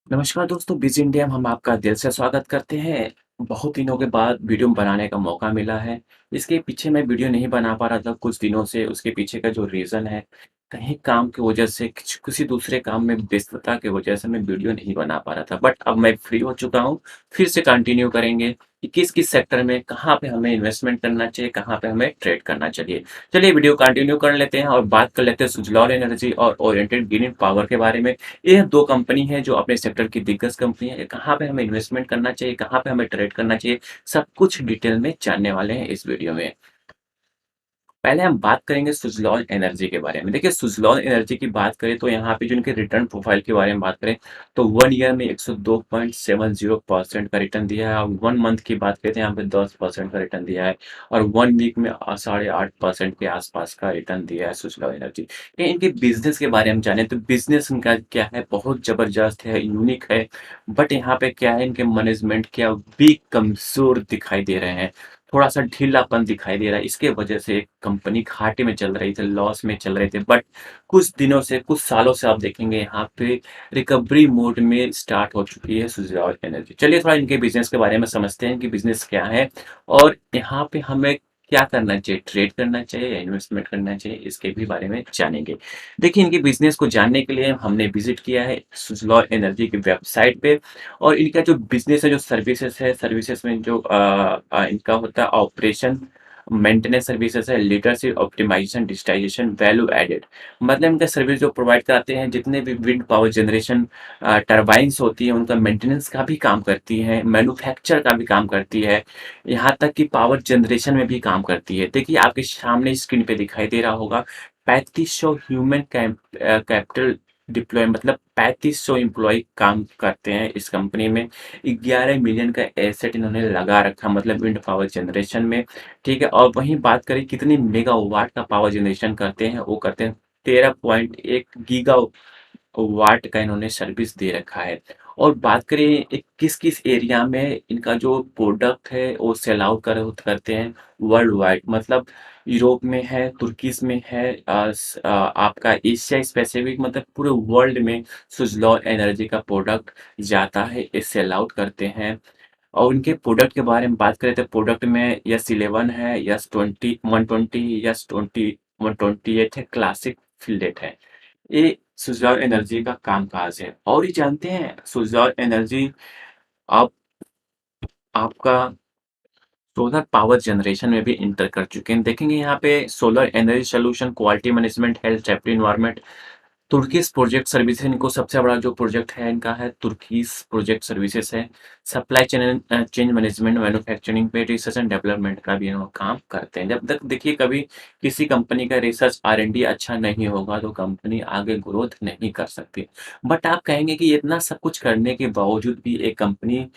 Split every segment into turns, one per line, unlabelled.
नमस्कार दोस्तों, busy India में हम आपका दिल से स्वागत करते हैं। बहुत दिनों के बाद वीडियो बनाने का मौका मिला है। इसके पीछे मैं वीडियो नहीं बना पा रहा था कुछ दिनों से, उसके पीछे का जो रीज़न है, कहीं काम की वजह से, किसी दूसरे काम में व्यस्तता की वजह से मैं वीडियो नहीं बना पा रहा था। बट अब मैं फ्री हो चुका हूँ, फिर से कंटिन्यू करेंगे कि किस-किस सेक्टर में, कहाँ पे हमें इन्वेस्टमेंट करना चाहिए, कहाँ पे हमें ट्रेड करना चाहिए। चलिए वीडियो कंटिन्यू कर लेते हैं और बात कर लेते हैं सुज़लॉन एनर्जी और ओरिएंटेड ग्रीन पावर के बारे में। ये 2 कंपनी हैं जो अपने सेक्टर की दिग्गज कंपनी है। कहाँ पे हमें इन्वेस्टमेंट करना चाहिए, कहाँ पे हमें ट्रेड करना चाहिए, सब कुछ डिटेल में जानने वाले हैं इस वीडियो में। पहले हम बात करेंगे सुज़लॉन एनर्जी के बारे में। देखिए सुज़लॉन एनर्जी की बात करें तो यहाँ पे जो इनके रिटर्न प्रोफाइल के बारे में बात करें तो 1 ईयर में 102.70% का रिटर्न दिया है और 1 मंथ की बात करें तो यहाँ पे 10% का रिटर्न दिया है और 1 वीक में 8.5% के आसपास का रिटर्न दिया है सुज़लॉन एनर्जी। ये इनके बिज़नेस के बारे में जानें तो बिज़नेस इनका क्या है, बहुत ज़बरदस्त है, यूनिक है। बट यहाँ पे क्या है, इनके मैनेजमेंट क्या वीक, कमज़ोर दिखाई दे रहे हैं। थोड़ा-सा ढीलापन दिखाई दे रहा है। इसके वजह से कंपनी घाटे में चल रही थी, लॉस में चल रहे थे। बट कुछ दिनों से, कुछ सालों से आप देखेंगे यहाँ पे रिकवरी मोड में स्टार्ट हो चुकी है सुज़लॉन एनर्जी। चलिए थोड़ा इनके बिज़नेस के बारे में समझते हैं कि बिज़नेस क्या है और यहाँ पे हमें क्या करना चाहिए, ट्रेड करना चाहिए या इन्वेस्टमेंट करना चाहिए, इसके भी बारे में जानेंगे। देखिए इनके बिज़नेस को जानने के लिए हमने विज़िट किया है सुज़लॉन एनर्जी की वेबसाइट पे और इनका जो बिज़नेस है, जो सर्विसेज़ है, सर्विसेज़ में जो इनका होता है ऑपरेशन, मेंटेनेंस सर्विसेज़ है, leadership, optimisation, digitisation, value added. मतलब इनका सर्विस जो प्रोवाइड कराते हैं, जितने भी विंड पावर जनरेशन टरबाइन्स होती हैं, उनका मेंटेनेंस का भी काम करती हैं, मैन्युफैक्चर का भी काम करती है, यहाँ तक कि पावर जनरेशन में भी काम करती है। देखिए आपके सामने स्क्रीन पे दिखाई दे रहा होगा 3500 ह्यूमन कैपिटल डिप्लॉय मतलब 3500 एम्प्लॉयी काम करते हैं इस कंपनी में। 11 मिलियन का एसेट इन्होंने लगा रखा मतलब विंड पावर जनरेशन में, ठीक है? और वहीं बात करें कितनी मेगावाट का पावर जनरेशन करते हैं, वो करते हैं 13.1 गीगा वाट का इन्होंने सर्विस दे रखा है। और बात करें किस-किस एरिया में इनका जो प्रोडक्ट है वो सेल आउट करते हैं वर्ल्ड वाइड मतलब यूरोप में है, तुर्कीज़ में है आपका एशिया स्पेसिफिक मतलब पूरे वर्ल्ड में सुज़लॉन एनर्जी का प्रोडक्ट जाता है, ये सेल आउट करते हैं। और उनके प्रोडक्ट के बारे में बात करें तो प्रोडक्ट में यस 11 है, यस 20 120 यस 20 128 है, क्लासिक फिलडेट है। ये सुज़लॉन एनर्जी का कामकाज है। और ये जानते हैं सुज़लॉन एनर्जी आप आपका सोलर पावर जनरेशन में भी एंटर कर चुके हैं। देखेंगे यहाँ पे solar energy solution, quality management, health, safety, environment, Turkish project services इनको सबसे बड़ा जो प्रोजेक्ट है इनका है तुर्किश प्रोजेक्ट सर्विसेज है। Supply chain change management, manufacturing पे रिसर्च एंड डेवलपमेंट का भी इन्हों काम करते हैं। जब तक देखिए कभी किसी कंपनी का रिसर्च R&D अच्छा नहीं होगा तो कंपनी आगे ग्रोथ नहीं कर सकती। बट आप कहेंगे कि इतना सब कुछ करने के बावजूद भी एक कंपनी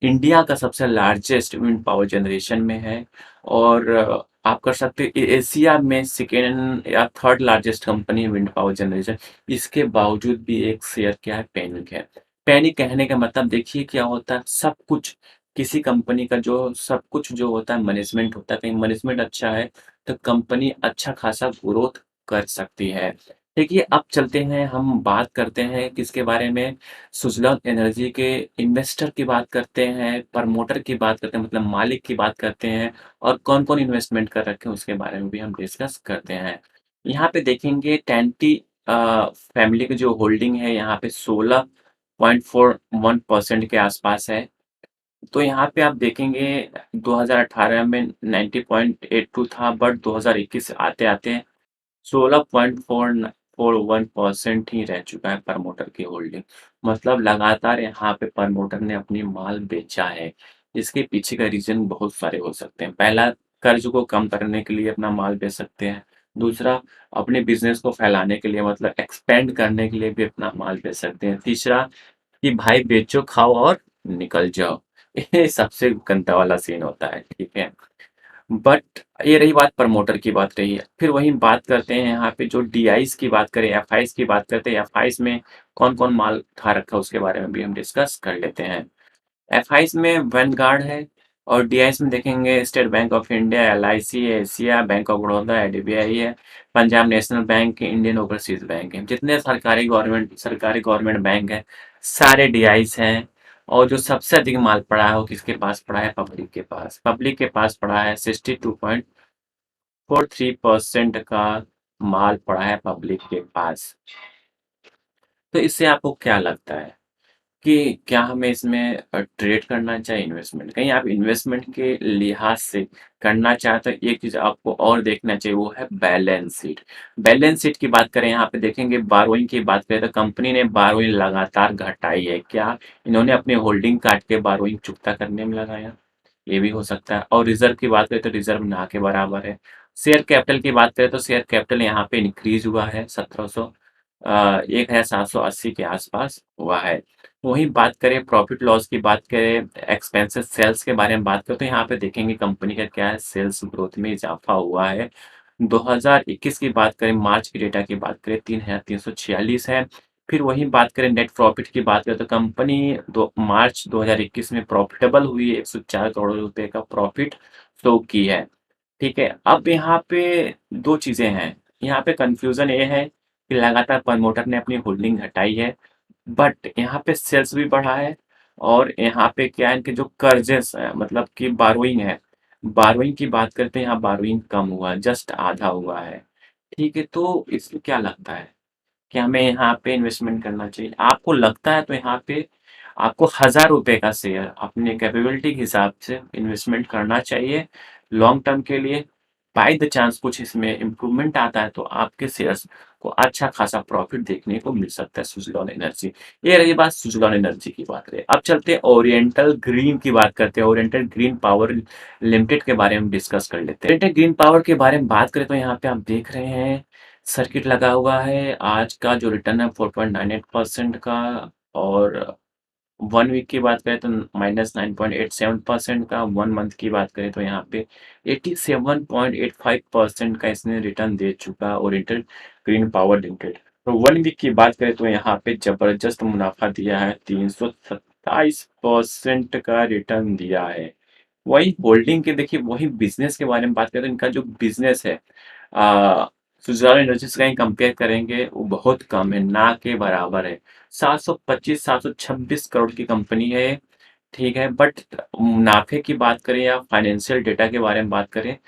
इंडिया का सबसे लार्जेस्ट विंड पावर जनरेशन में है और आप कर सकते हैं एशिया में सेकेंड या थर्ड लार्जेस्ट कंपनी है विंड पावर जनरेशन। इसके बावजूद भी एक शेयर क्या है, पैनिक है। पैनिक कहने का मतलब देखिए क्या होता है, सब कुछ किसी कंपनी का जो सब कुछ जो होता है मैनेजमेंट होता है, कहीं मैनेजमेंट अच्छा है तो कंपनी अच्छा खासा ग्रोथ कर सकती है। देखिए अब चलते हैं, हम बात करते हैं किसके बारे में, सुज़लॉन एनर्जी के इन्वेस्टर की बात करते हैं, प्रमोटर की बात करते हैं मतलब मालिक की बात करते हैं और कौन-कौन इन्वेस्टमेंट कर रखे हैं उसके बारे में भी हम डिस्कस करते हैं। यहाँ पे देखेंगे टेंटी फैमिली की जो होल्डिंग है यहाँ पे 16.41% के आसपास है। तो यहाँ पे आप देखेंगे 2018 में 90.82 था बट 2021 आते-आते 16.41% ही रह चुका है प्रमोटर की होल्डिंग। मतलब लगातार यहाँ पे प्रमोटर ने अपनी माल बेचा है। इसके पीछे का रीज़न बहुत सारे हो सकते हैं। पहला, कर्ज को कम करने के लिए अपना माल बेच सकते हैं। दूसरा, अपने बिज़नेस को फैलाने के लिए मतलब एक्सपेंड करने के लिए भी अपना माल बेच सकते हैं। तीसरा, कि भाई बेचो, खाओ और निकल जाओ। ये सबसे गंदा वाला सीन होता है, ठीक है? बट ये रही बात, प्रमोटर की बात रही है। फिर वहीं बात करते हैं यहाँ पे जो डीआईज़ की बात करें, एफआईज़ की बात करते हैं, एफआईज़ में कौन-कौन माल उठा रखा है उसके बारे में भी हम डिस्कस कर लेते हैं। एफआईज़ में वैनगार्ड है, और डीआईएस में देखेंगे State Bank of India, LIC, Asia, Bank of Baroda, IDBI है, Punjab National Bank, Indian Overseas Bank है। जितने सरकारी गवर्नमेंट बैंक है, सारे डीआईएस हैं। और जो सबसे अधिक माल पड़ा है वो किसके पास पड़ा है? पब्लिक के पास। पब्लिक के पास पड़ा है 62.43% का माल पड़ा है पब्लिक के पास। तो इससे आपको क्या लगता है कि क्या हमें इसमें ट्रेड करना चाहिए, इन्वेस्टमेंट? कहीं आप इन्वेस्टमेंट के लिहाज से करना चाहें तो एक चीज़ आपको और देखना चाहिए, वो है बैलेंस शीट। बैलेंस शीट की बात करें, यहाँ पे देखेंगे बारोइंग की बात करें तो कंपनी ने बारोइंग लगातार घटाई है। क्या इन्होंने अपने होल्डिंग काट के बारोइंग चुकता करने में लगाया? ये भी हो सकता है। और रिजर्व की बात करें तो रिजर्व ना के बराबर है। शेयर कैपिटल की बात करें तो शेयर कैपिटल यहाँ पे इंक्रीज हुआ है 1780 के आसपास हुआ है। वहीं बात करें प्रॉफिट लॉस की, बात करें एक्सपेंसेस सेल्स के बारे में बात करें तो यहाँ पे देखेंगे कंपनी का क्या है, सेल्स ग्रोथ में इजाफा हुआ है। 2021 की बात करें, मार्च की डेटा की बात करें, 3,346 है। फिर वहीं बात करें नेट प्रॉफिट की बात करें तो कंपनी दो मार्च 2021 में प्रॉफिटेबल हुई है, 104 करोड़ रुपए का प्रॉफिट शो की है। ठीक है, अब यहाँ पे दो चीजें हैं। यहाँ पे कंफ्यूजन ये है कि लगातार प्रमोटर ने अपनी होल्डिंग घटाई है, बट यहाँ पे सेल्स भी बढ़ा है। और यहाँ पे क्या है कि जो कर्जेस है, मतलब कि बारोइंग है, बारोइंग की बात करते हैं, यहाँ बारोइंग कम हुआ है, जस्ट आधा हुआ है। ठीक है, तो इसमें क्या लगता है कि हमें यहाँ पे इन्वेस्टमेंट करना चाहिए? आपको लगता है तो यहाँ पे आपको 1,000 रुपए का शेयर अपने कैपेबिलिटी के हिसाब से इन्वेस्टमेंट करना चाहिए लॉन्ग टर्म के लिए। बाय द चांस कुछ इसमें इम्प्रूवमेंट आता है तो आपके शेयर्स को अच्छा खासा प्रॉफिट देखने को मिल सकता है सुजलॉन एनर्जी। ये रही बात सुजलॉन एनर्जी की बात रही। अब चलते हैं ओरिएंटल ग्रीन की बात करते हैं। ओरिएंटल ग्रीन पावर लिमिटेड के बारे में डिस्कस कर लेते हैं। ओरिएंटल ग्रीन पावर के बारे में बात करें तो यहाँ पे आप देख रहे हैं सर्किट लगा हुआ है। आज का जो रिटर्न है 4.98% का। और 1 वीक की बात करें तो -9.87% का। 1 मंथ की बात करें तो यहाँ पे 87.85% का इसने रिटर्न दे चुका है ओरिएंटल ग्रीन पावर लिमिटेड। तो 1 वीक की बात करें तो यहाँ पे जबरदस्त मुनाफा दिया है, 327% का रिटर्न दिया है। वही होल्डिंग के देखिए, वही बिजनेस के बारे में बात करें तो इनका जो बिजनेस है सुज़ार एनर्जी से कहीं कंपेयर करेंगे वो बहुत कम है, ना के बराबर है। 725 726 करोड़ की कंपनी है। ठीक है, बट मुनाफे की बात करें या फाइनेंशियल डेटा के बारे में बात करें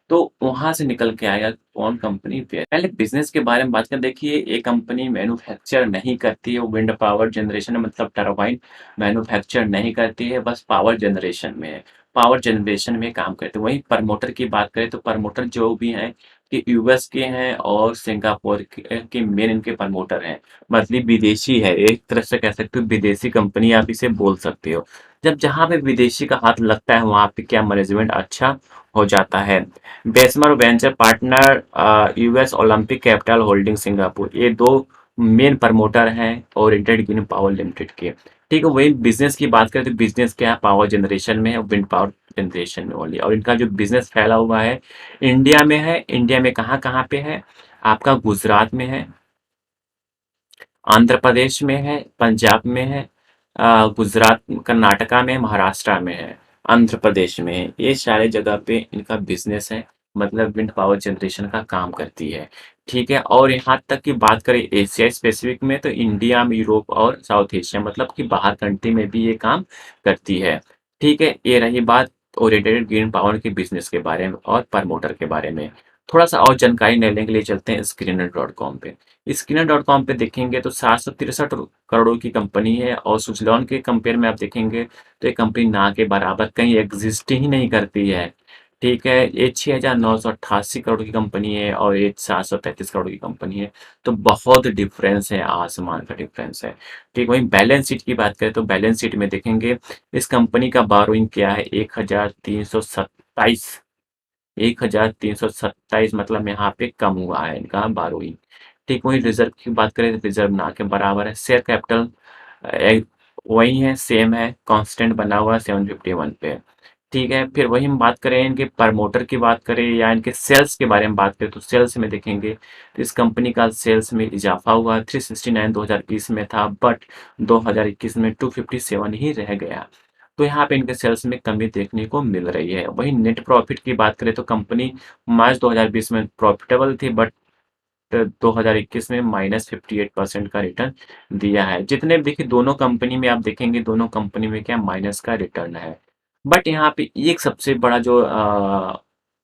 तो वहां से निकल के आएगा कौन कंपनी पे। पहले बिजनेस के बारे में बात करें, देखिए ये कंपनी मैन्युफैक्चर नहीं करती है, वो विंड पावर जनरेशन मतलब टरबाइन मैन्युफैक्चर नहीं करती है, बस पावर जनरेशन में है, पावर जनरेशन में काम करते हैं। वहीं प्रमोटर की बात करें तो प्रमोटर जो भी हैं कि यूएस के हैं और सिंगापुर के मेन इनके प्रमोटर हैं, मतलब विदेशी है, एक तरह से कह सकते हो विदेशी कंपनी आप इसे बोल सकते हो। जब जहाँ पे विदेशी का हाथ लगता है वहाँ पे क्या मैनेजमेंट अच्छा हो जाता है। Bessemer Venture Partner US Olympic Capital Holding Singapore, ये दो मेन प्रमोटर हैं ओरिएंटेड ग्रीन पावर लिमिटेड के। ठीक है, वही बिजनेस की बात करें तो बिजनेस क्या है, पावर जनरेशन में है, विंड पावर जनरेशन में ओनली। और इनका जो बिजनेस फैला हुआ है इंडिया में है। इंडिया में कहाँ कहाँ पे है? आपका गुजरात में है, आंध्र प्रदेश में है, पंजाब में है, गुजरात कर्नाटका में, महाराष्ट्र में है, आंध्र प्रदेश में है। ये सारे जगह पे इनका बिजनेस है, मतलब विंड पावर जनरेशन का काम करती है। ठीक है, और यहाँ तक की बात करें एशिया स्पेसिफिक में तो इंडिया में, यूरोप और साउथ एशिया मतलब कि बाहर कंट्री में भी ये काम करती है। ठीक है, ये रही बात ओरिएंटेड ग्रीन पावर के बिजनेस के बारे में और प्रमोटर के बारे में। थोड़ा सा और जानकारी लेने के लिए चलते हैं स्क्रीनर.com पे। स्किनर.com पे देखेंगे तो 763 करोड़ की कंपनी है, और सुजलॉन के कंपेयर में आप देखेंगे तो ये कंपनी ना के बराबर कहीं एग्जिस्ट ही नहीं करती है। ठीक है, ये 6,988 करोड़ की कंपनी है और ये 733 करोड़ की कंपनी है। तो बहुत डिफरेंस है, आसमान का डिफरेंस है। ठीक, वहीं बैलेंस शीट की बात करें तो बैलेंस शीट में देखेंगे इस कंपनी का बारोइंग क्या है, 1,327 मतलब यहाँ पे कम हुआ है इनका बारोइंग। ठीक, वही रिजर्व की बात करें तो रिजर्व ना के बराबर है। शेयर कैपिटल वही है, सेम है, कांस्टेंट बना हुआ है 751 पे। ठीक है, फिर वही हम बात करें इनके प्रमोटर की बात करें या इनके सेल्स के बारे में बात करें तो सेल्स में देखेंगे तो इस कंपनी का सेल्स में इजाफा हुआ, 369 2020 में था, बट 2021 में 257 ही रह गया। तो यहाँ पे इनके सेल्स में कमी देखने को मिल रही है। वहीं नेट प्रॉफ़िट की बात करें तो कंपनी मार्च 2020 में प्रॉफ़िटेबल थी, बट 2021 में -58% का रिटर्न दिया है। जितने भी देखिए दोनों कंपनी में आप देखेंगे, दोनों कंपनी में क्या माइनस का रिटर्न है। बट यहाँ पे एक सबसे बड़ा जो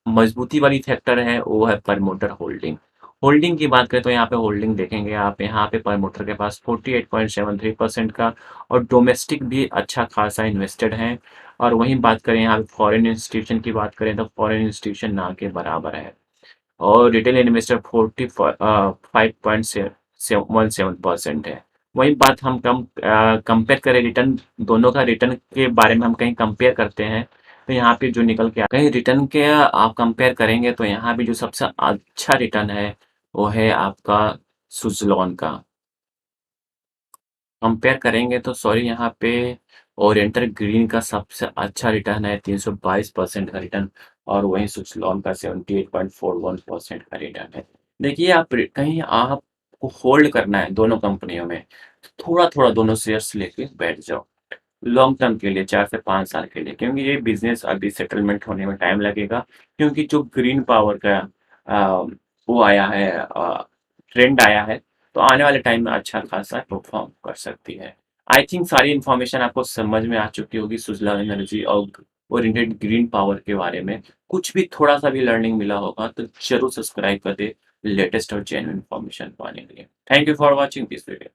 मजबूती वाली फैक्टर है वो है प्रमोटर होल्डिंग। होल्डिंग की बात करें तो यहाँ पे होल्डिंग देखेंगे आप, यहाँ पे प्रमोटर के पास 48.73% का और डोमेस्टिक भी अच्छा खासा इन्वेस्टेड है। और वहीं बात करें यहाँ पे फॉरेन इंस्टीट्यूशन की बात करें तो फॉरेन इंस्टीट्यूशन ना के बराबर है। और रिटेल इन्वेस्टर 5.17% है। वहीं बात हम कंपेयर करें रिटर्न, दोनों का रिटर्न के बारे में हम कहीं कंपेयर करते हैं तो यहाँ पे जो निकल के कहीं रिटर्न के आप कंपेयर करेंगे तो यहाँ पे जो सबसे अच्छा रिटर्न है वो है आपका सुज़लॉन का। कंपेयर करेंगे तो सॉरी यहाँ पे ओरिएंटल ग्रीन का सबसे अच्छा रिटर्न है 322% का रिटर्न और वहीं सुज़लॉन का 78.41% का रिटर्न है। देखिए आप कहीं आपको होल्ड करना है दोनों कंपनियों में, थोड़ा-थोड़ा दोनों शेयर्स लेके बैठ जाओ। लॉन्ग टर्म के लिए 4 से 5 साल के लिए, क्योंकि ये बिज़नेस अभी सेटलमेंट होने में टाइम लगेगा, क्योंकि जो ग्रीन पावर का अ, वो आया है ट्रेंड आया है, तो आने वाले टाइम में अच्छा खासा परफ़ॉर्म कर सकती है। आई थिंक सारी इन्फॉर्मेशन आपको समझ में आ चुकी होगी सुज़लॉन एनर्जी और ओरिएंटेड ग्रीन पावर के बारे में। कुछ भी थोड़ा-सा भी लर्निंग मिला होगा तो ज़रूर सब्सक्राइब कर दें लेटेस्ट और जेन्युइन इन्फॉर्मेशन पाने के लिए। Thank you for watching this video.